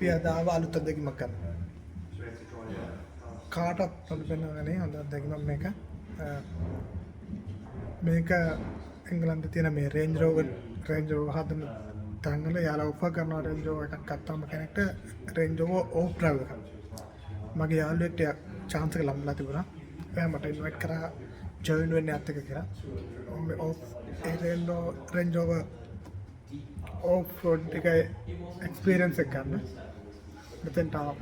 අපි අදාව අලුත් අත්දැකීමක් ගන්න. කාටත් නොදැනෙන්නේ හොඳ අත්දැකීමක් මේක. මේක එංගලන්තේ තියෙන මේ රේන්ජ් රෝවර් හදන තැන්වල යාලා ඔෆර් කරන රේන්ජ් රෝවර් එකක් ගත්තාම කෙනෙක්ට රේන්ජ් රෝවර් ඕෆ් ඩ්‍රයිව් එකක්. මගේ යාළුවෙක්ට chance එක ලැබලා තිබුණා. එයා මට ඉන්වයිට් කරා ජොයින් වෙන්න යත් එක කියලා. Of a Range Rover off road එක එක්ස්පීරියන්ස් එක ගන්න. මෙතෙන්ට ආවා.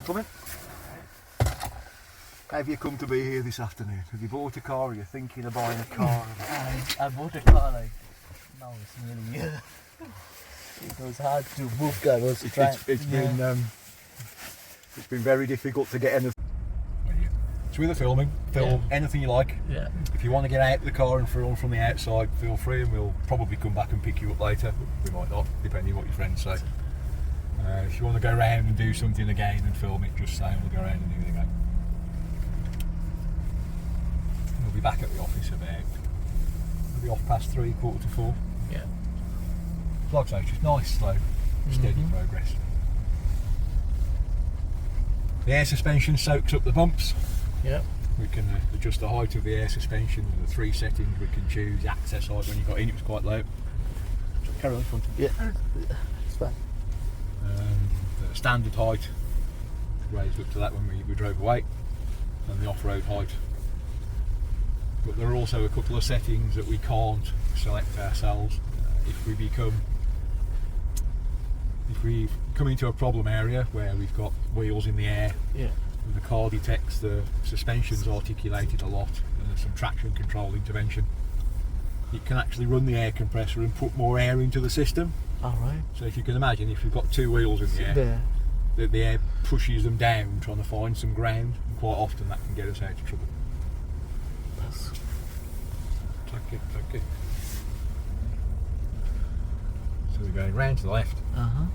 Coming? Have you come to be here this afternoon? Have you bought a car or you're thinking of buying a car? I bought a car like now it's nearly a year. It was hard to book. I was trying. It's been very difficult to get anything. It's with the film anything you like. Yeah. If you want to get out of the car and film from the outside, feel free, and we'll probably come back and pick you up later. We might not, depending what your friends say. If you want to go around and do something again and film it, just say, and we'll go around and do it again. We'll be back at the office about maybe 3:30, 4:45. Yeah. Like I say, it's just nice, slow, steady progress. The air suspension soaks up the bumps. Yeah. We can adjust the height of the air suspension with the 3 settings. We can choose access height. When you got in, it was quite low. So carry on in front of you. Yeah. It's fine. The standard height raised up to that when we drove away, and the off-road height. But there are also a couple of settings that we can't select ourselves. If we come into a problem area where we've got wheels in the air, and the car detects the suspension's articulated a lot and there's some traction control intervention, it can actually run the air compressor and put more air into the system. Alright. So if you can imagine, if you've got 2 wheels in the air, the air pushes them down trying to find some ground, and quite often that can get us out of trouble. Take it. So we're going round to the left. And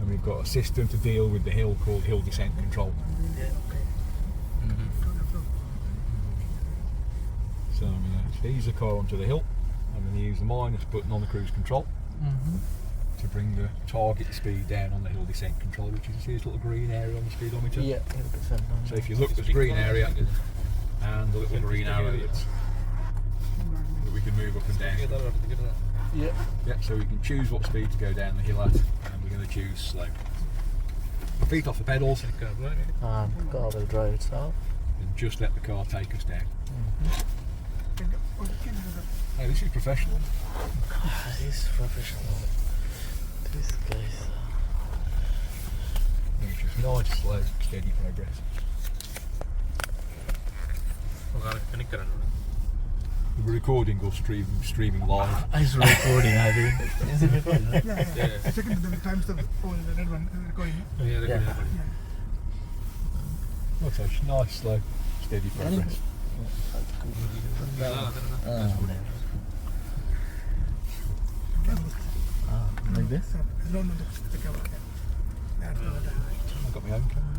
we've got a system to deal with the hill called hill descent control. So I'm going to ease the car onto the hill. I'm going to use the minus button on the cruise control to bring the target speed down on the hill descent control, which you can see this little green area on the speedometer. Yeah. So if you look, there's a green area and a little green arrow that we can move up and down. Yeah, so we can choose what speed to go down the hill at, and we're going to choose slow. Feet off the pedals. Car will drive itself. And just let the car take us down. Hey, this is professional. This is professional. This guys. It's just nice, slow, steady progress. The recording or streaming live. It's recording, I think. Is it recording? Yeah. Second, the times the red one recording. So it's nice, slow, steady progress. Like this? No, the camera. I've got my own camera.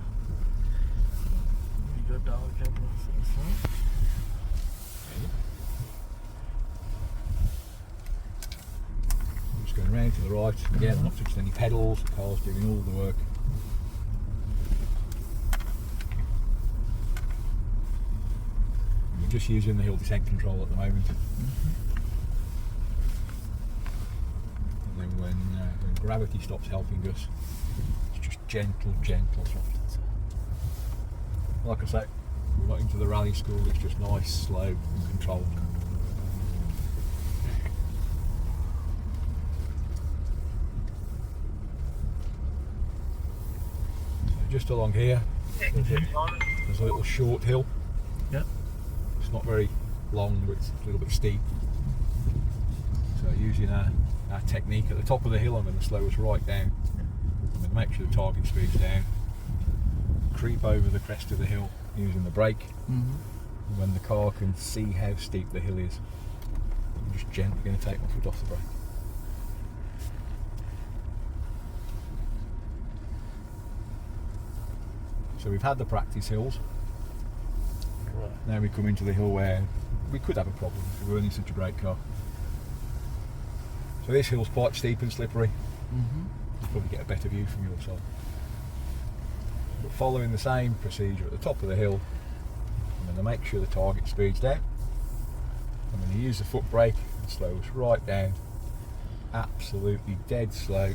We got our camera. I'm just going round to the right. Again, I'm not touching any pedals. The car's doing all the work. We're just using the hill descent control at the moment. And then when gravity stops helping us, it's just gentle throttle. Like I say, we're not into the rally school. It's just nice, slow, and controlled. Just along here, there's a little short hill. Yeah. It's not very long, but it's a little bit steep. So using our technique at the top of the hill, I'm going to slow us right down. I'm going to make sure the target speed's down. Creep over the crest of the hill using the brake. When the car can see how steep the hill is, I'm just gently going to take my foot off the brake. So we've had the practice hills. Right. Now we come into the hill where we could have a problem if we weren't in such a great car. So this hill's quite steep and slippery. You'll probably get a better view from your side. But following the same procedure at the top of the hill, I'm going to make sure the target speed's down. I'm going to use the foot brake and slow us right down, absolutely dead slow.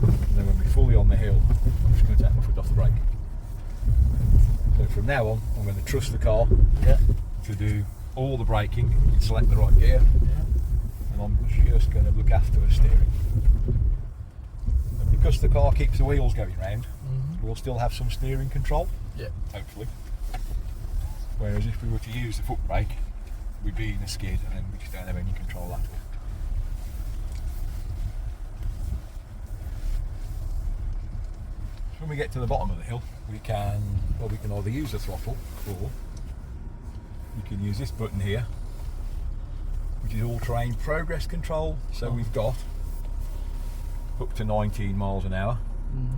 And then when we're fully on the hill, I'm just going to take my foot off the brake. So from now on, I'm going to trust the car to do all the braking and select the right gear. And I'm just going to look after the steering. And because the car keeps the wheels going round, we'll still have some steering control, hopefully. Whereas if we were to use the foot brake, we'd be in a skid and then we just don't have any control at all. So when we get to the bottom of the hill, we can either use the throttle or we can use this button here, which is all-terrain progress control. So we've got up to 19 miles an hour,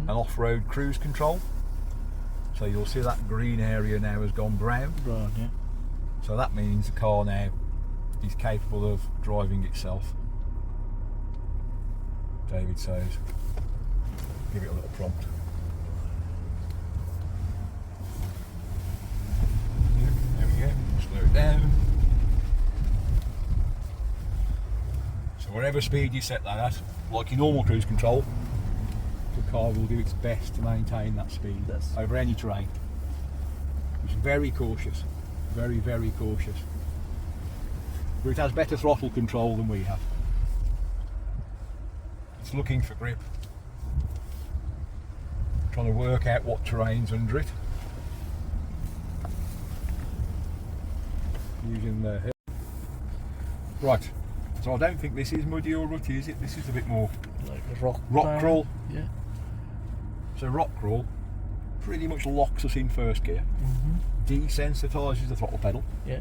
an off-road cruise control. So you'll see that green area now has gone brown. Right, yeah. So that means the car now is capable of driving itself. David says, give it a little prompt. There we go, slow it down. So whatever speed you set that at, like your normal cruise control, the car will do its best to maintain that speed over any terrain. It's very cautious, very, very cautious. But it has better throttle control than we have. It's looking for grip, trying to work out what terrain's under it. Using the hill. Right, so I don't think this is muddy or rutty, is it? This is a bit more Like a rock crawl. Yeah. So rock crawl pretty much locks us in first gear, desensitises the throttle pedal. Yeah.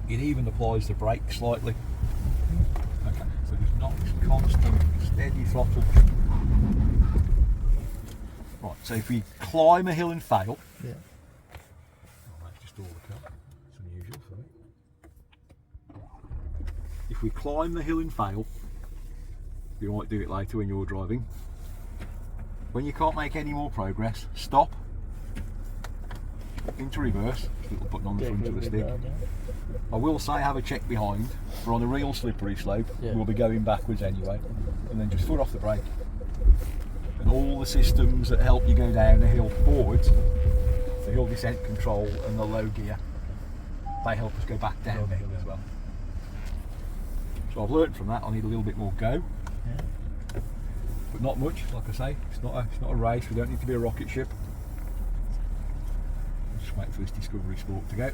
It even applies the brake slightly. Okay, so there's not constant, steady throttle. Right, so if we climb a hill and fail, Yeah. oh, that's just all the car. It's unusual, sorry. If we climb the hill and fail, you might do it later when you're driving. When you can't make any more progress, stop, into reverse, little button on the front of the stick. I will say have a check behind, for on a real slippery slope, we'll be going backwards anyway, and then just foot off the brake. And all the systems that help you go down the hill forwards, the hill descent control and the low gear, they help us go back down the hill as well. So I've learnt from that I need a little bit more go. But not much, like I say, it's not a race, we don't need to be a rocket ship. Just wait for this Discovery Sport to go.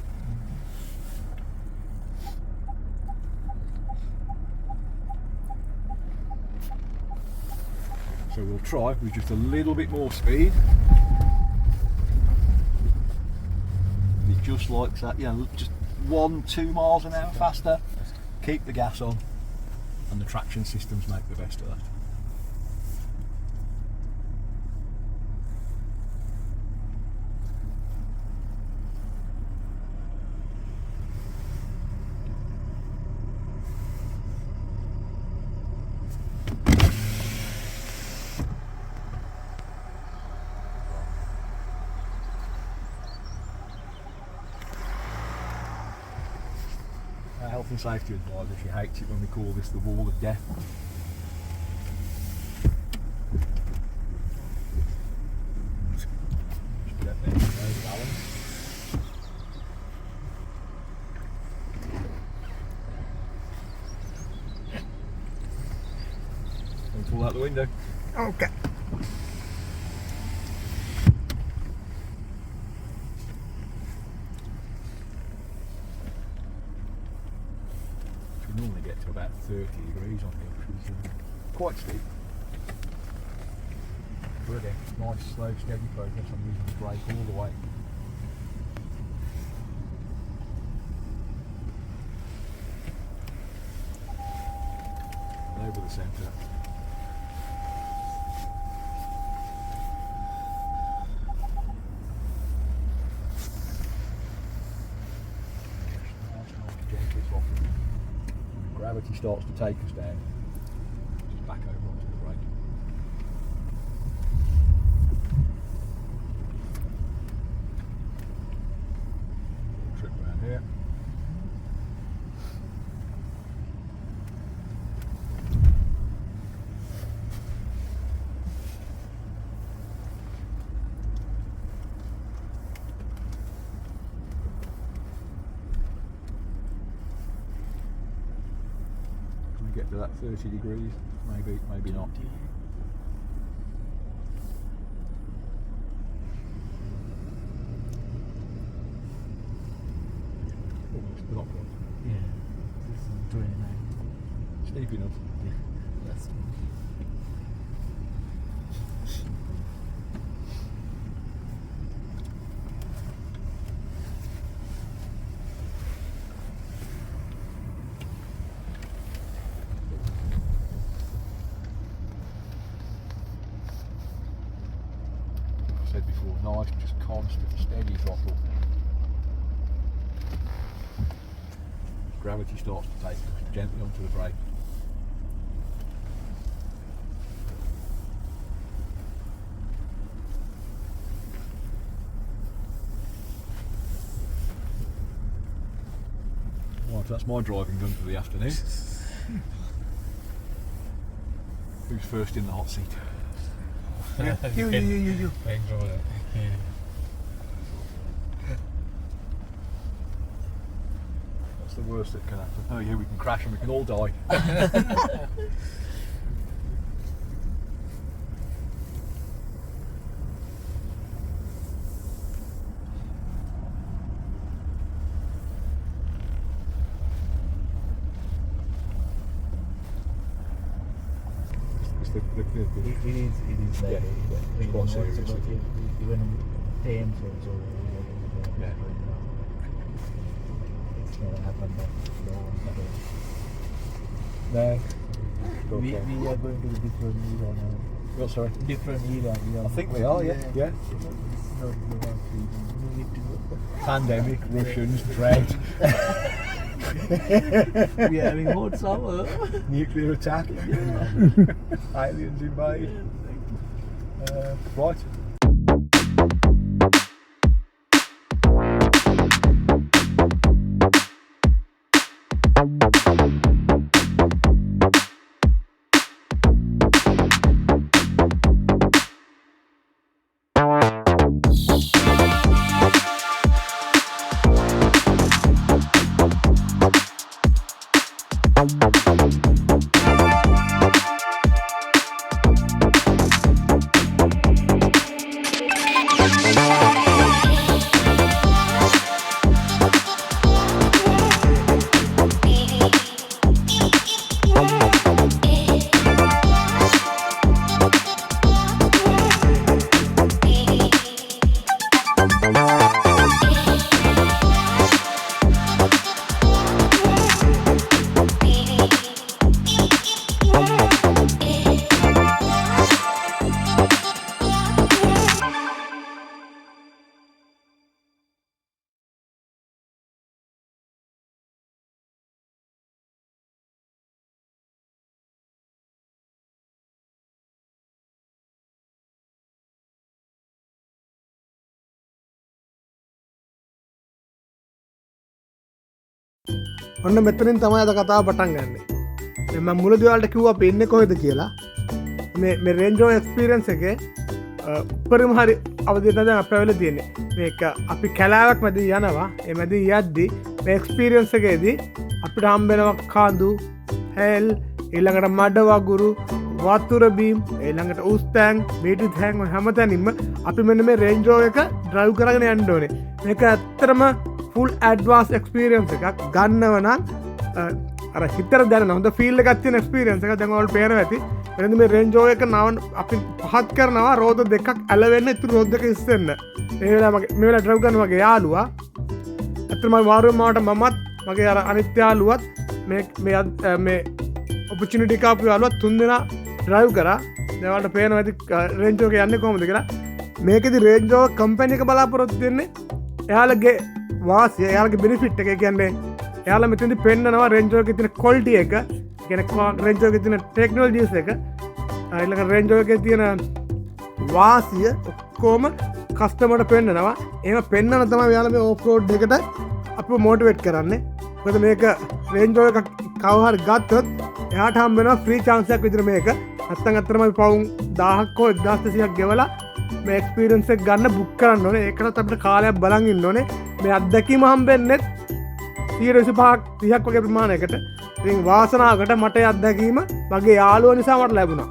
So we'll try with just a little bit more speed. It just likes that, you know, just 1-2 miles an hour faster. Keep the gas on, and the traction systems make the best of that. Health and safety advisor, she hates it when we call this the wall of death. Just get there, balance. Don't pull out the window. Okay. Normally get to about 30 degrees on here, which is quite steep. But again, nice, slow, steady progress. I'm using the brake all the way. the centre. Gently soften. Gravity starts to take us down. Just back over onto the brake. Trip around here. Get to that 30 degrees, maybe not. Almost, but not quite. Yeah, this is 29. Steep enough. That's Said before, nice, just constant, steady throttle. Gravity starts to take us gently onto the brake. Right, that's my driving done for the afternoon. Who's first in the hot seat? You. enjoy it. Yeah. That's the worst that can happen. Oh yeah, we can crash and we can all die. It's the It is like Yeah, you quite know, serious, it's about isn't it? even Thames also. Yeah. It's never happened that No. we are going to the different era now. Oh, sorry. Different era. I think we are, yeah. It's not the one we need to go. Pandemic, Russians, drought, We are having hot summer. nuclear attack, aliens invade. Right. ඔන්න මෙතනින් තමයි අද කතාව පටන් ගන්න. මම මුලදී ඔයාලට කිව්වා අපි එන්නේ කොහෙද කියලා. මේ රේන්ජ් රෝවර් එක්ස්පීරියන්ස් එකේ උඩරිම හරි අවදියට දැන් අපේ වෙලා තියෙන්නේ. මේක අපි කැලාවක් මැද යනවා. ඒ මැද යද්දි මේ එක්ස්පීරියන්ස් එකේදී අපිට හම්බ වෙනවා කාඳු, හැල්, ඊළඟට මඩ වගුරු, වතුර බීම්, ඊළඟට උස් තැන්, බීටි තැන් ඔය හැමතැනින්ම අපි මෙන්න මේ රේන්ජ් රෝවර් එක ඩ්‍රයිව් කරගෙන යන්න ඕනේ. මේක ඇත්තටම ෆුල් ඇඩ්වාන්ස් එක්ස්පීරියන්ස් එකක් ගන්නව නම් අර හිතර දැනෙන හොඳ ෆීල් එකක් තියෙන එක්ස්පීරියන්ස් එකක් දැන් ඔයාලට පේනවා ඇති. එතන මේ රේන්ජ් රෝවර් එක නව අපි පහත් කරනවා රෝද දෙකක් ඇලවෙන්න ඉතුරු රෝද දෙක ඉස්සෙන්න. මේ වෙලාව ඩ්‍රයිව් කරන මගේ යාළුවා ඇත්තටම වාරුවෙන් මාවට මමත් මගේ අර අනිත් යාළුවත් මේ ඔපචුනිටි එක ආපු යාළුවා 3 දෙනා ඩ්‍රයිව් කරා. දැන් ඔයාලට පේනවා ඇති රේන්ජ් රෝවර් එක යන්නේ කොහොමද කියලා. මේකෙදි රේන්ජ් රෝවර් කම්පැනි එක බලාපොරොත්තු වෙන්නේ එයාලගේ වාසිය, එයාලගේ බෙනිෆිට් එක. ඒ කියන්නේ එයාලා මෙතනදී පෙන්නනවා රේන්ජ් රෝවර් එකේ තියෙන ක්වොලිටි එක, කියන්නේ රේන්ජ් රෝවර් එකේ තියෙන ටෙක්නොලොජිස් එක, ඊළඟ රේන්ජ් රෝවර් එකේ තියෙන වාසිය ඔක්කොම කස්ටමර්ට පෙන්නනවා. එහෙම පෙන්නන තමයි එයාලා මේ ඕෆ් රෝඩ් එකට අපිව මොටිවේට් කරන්නේ. මොකද මේක රේන්ජ් රෝවර් එක කව හරි ගත්තොත් එයාට හම්බ වෙනවා ෆ්‍රී chance එකක් විතර මේක. නැත්තම් අත්‍තරම අපි පවුම් 1000ක් හෝ 1200ක් ගෙවලා මේ එක්ස්පීරියන්ස් එක ගන්න බුක් කරන්න ඕනේ. ඒකටත් අපිට කාලයක් බලන් ඉන්න ඕනේ. මේ අත්දැකීම හම්බෙන්නේ 25ක් 30ක් වගේ ප්‍රමාණයකට. ඉතින් වාසනාවකට මට ඒ අත්දැකීම මගේ යාළුවා නිසා මට ලැබුණා.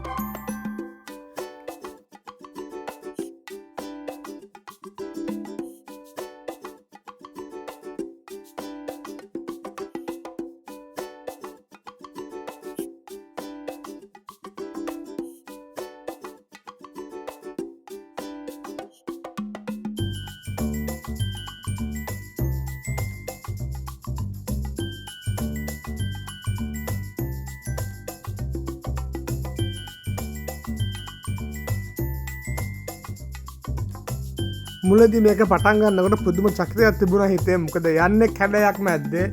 මුලදී මේක පටන් ගන්නකොට පුදුම චකිතයක් තිබුණා හිතේ. මොකද යන්නේ කැඩයක් මැද්දේ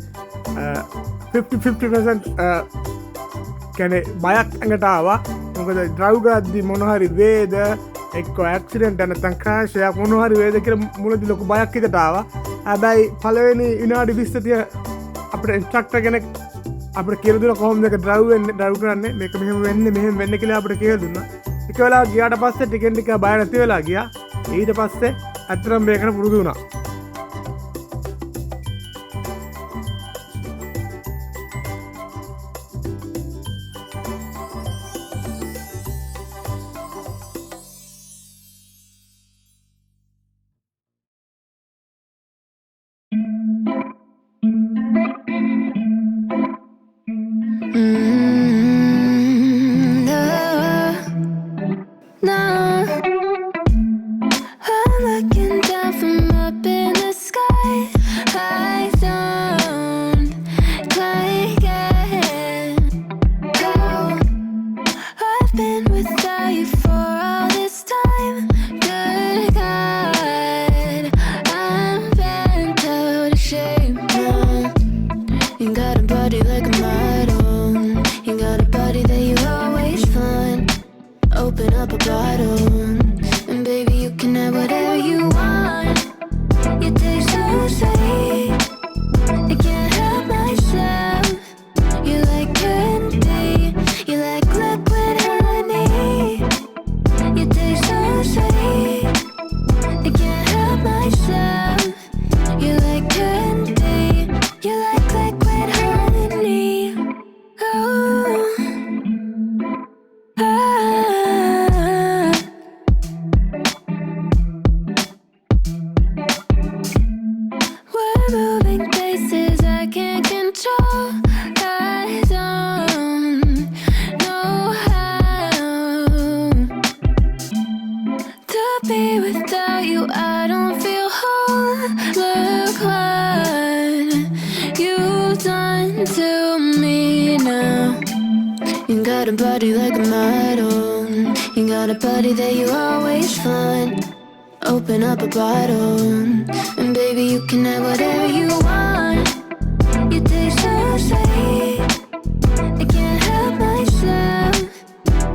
50% කියන්නේ බයක් ඇඟට ආවා. මොකද ඩ්‍රයිව් කරද්දී මොන හරි වේද එක්ක ඇක්සිඩන්ට් නැත්නම් ක්‍රෑෂ් එකක් මොන හරි වේද කියලා මුලදී ලොකු බයක් හිතට ආවා. හැබැයි පළවෙනි විනාඩි 20 අපේ ඉන්ස්ට්‍රක්ටර් කෙනෙක් අපිට කියලා දුන්නා කොහොමද මේක ඩ්‍රයිව් කරන්නේ, මේක මෙහෙම වෙන්නේ කියලා අපිට කියලා දුන්නා. එක වෙලාවක් ගියාට පස්සේ ටිකෙන් ටික බය නැති වෙලා ගියා. ඊට පස්සේ ඇත්තටම මේකට පුරුදු වුණා. Open up a bottle, and baby you can have whatever you want. You taste so sweet, I can't help myself.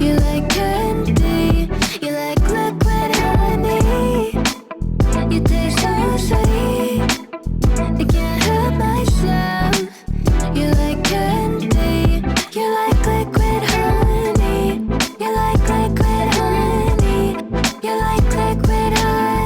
You like candy, you like liquid honey. You taste so sweet, I can't help myself. You like candy, you like liquid honey. You like liquid honey, you like liquid honey.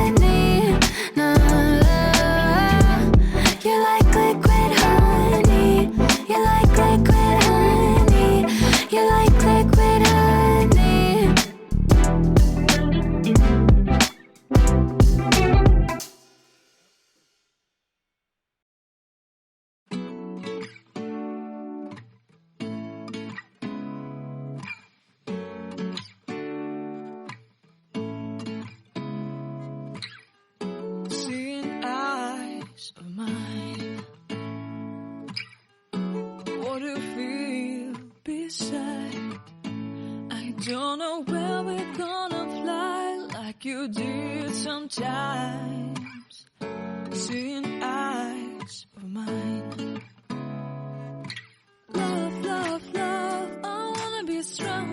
say. I don't know where we're gonna fly like you did sometimes. Seeing eyes of mine. Love, love, love, I wanna be strong,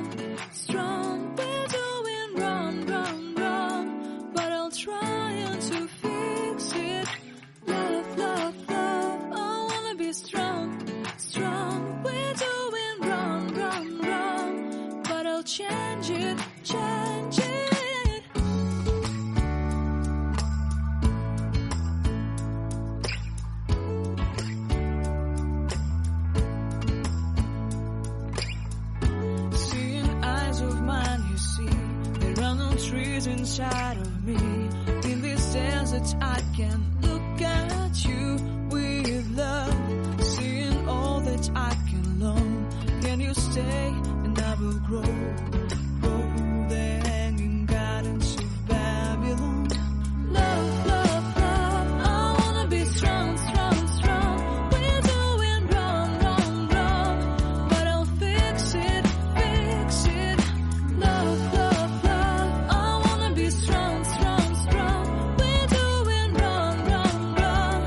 strong. We're doing wrong, wrong, wrong, but I'll try to fix it. Love, love, love, I wanna be strong, strong. We're doing wrong, wrong, wrong, but I'll change it, change it. Trees inside of me. In this desert I can look at you with love. Seeing all that I can learn. Can you stay and I will grow? Grow the hanging gardens of Babylon. Love, love, love, I wanna be strong, strong, strong. We're doing wrong, wrong, wrong, but I'll fix it, fix it. Love, love, love, I wanna be strong, strong, strong. We're doing wrong, wrong, wrong,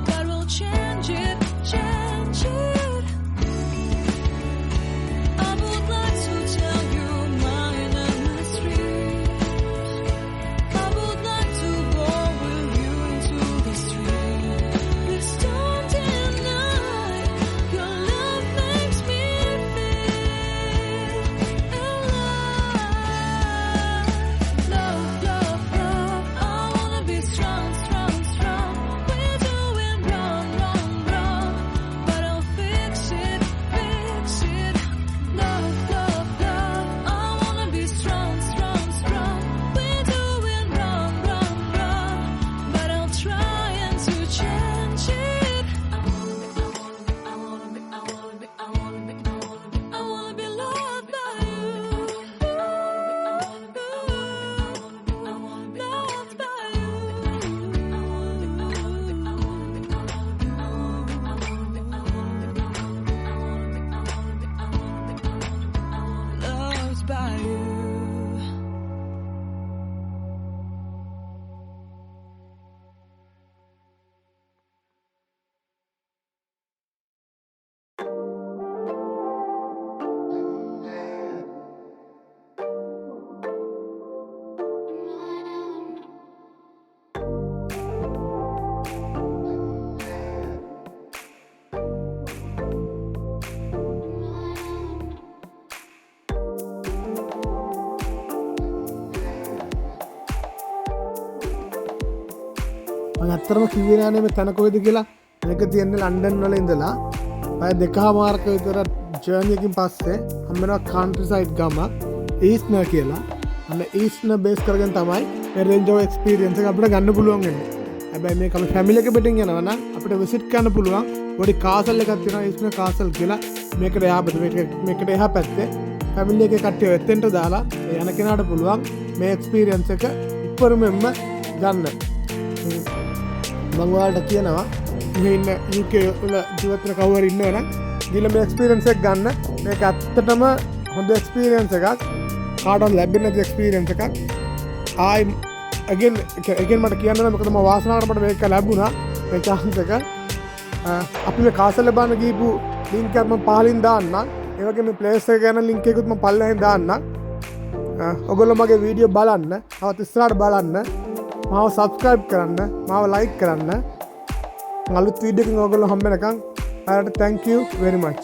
but we'll change it, change it. I would like to tell you mine and my streets. I would like to go with you into the street. Please don't deny your love makes me feel alive. Love, love, love, I wanna be strong, strong, strong. We're doing wrong, wrong, wrong, but I'll fix it, fix it. Love, love, love, I wanna be strong, strong, strong. We're doing wrong, wrong, wrong, but I'll try to change it. I wanna be loved by you. Loved by you. Loved by you. මම ඇත්තටම කිව්වේ නෑනේ මේ තැන කොහෙද කියලා. මේක තියෙන්නේ ලන්ඩන් වල ඉඳලා පැය 2කමාරක විතර ජර්නි එකකින් පස්සේ හම්බ වෙනවා කන්ට්‍රි සයිඩ් ගමක් ඊස්නර් කියලා. අන්න ඊස්නර් බේස් කරගෙන තමයි මේ රේන්ජ් රෝවර් එක්ස්පීරියන්ස් එක අපිට ගන්න පුළුවන් වෙන්නේ. හැබැයි මේක අපි ෆැමිලි එක පිටින් යනවා නම් අපිට විසිට් කරන්න පුළුවන් පොඩි කාසල් එකක් තියෙනවා ඊස්නර් කාසල් කියලා. මේකට එහා පැත්තේ මේකට එහා පැත්තේ ෆැමිලි එකේ කට්ටිය එතෙන්ට දාලා යන කෙනාට පුළුවන් මේ එක්ස්පීරියන්ස් එක උපරිමයෙන්ම ගන්න. මම ඔයාලට කියනවා මේ ඉන්න UK වල ජීවත් වෙන කවුරු හරි ඉන්නවනම් ගිහලා මේ එක්ස්පීරියන්ස් එක ගන්න. මේක ඇත්තටම හොඳ එක්ස්පීරියන්ස් එකක්. කාටවත් ලැබෙන්නේ නැති එක්ස්පීරියන්ස් එකක්. ආයි again මට කියන්න නම් මොකද මම වාසනාවට මට මේක ලැබුණා මේ chance එක. අපි මේ කාසල් බලන්න ගිහපු link එක මම පහලින් දාන්නම්. ඒ වගේ මේ place එක ගැන link එකකුත් මම පල්ලෙහෙන් දාන්නම්. ඔයගොල්ලෝ මගේ වීඩියෝ බලන්න, තවත් ඉස්සරහට බලන්න. මාව subscribe කරන්න, මාව like කරන්න. අලුත් වීඩියෝ එකකින් ඔයගොල්ලෝ හම්බ වෙනකන්. ඔයාලට thank you very much.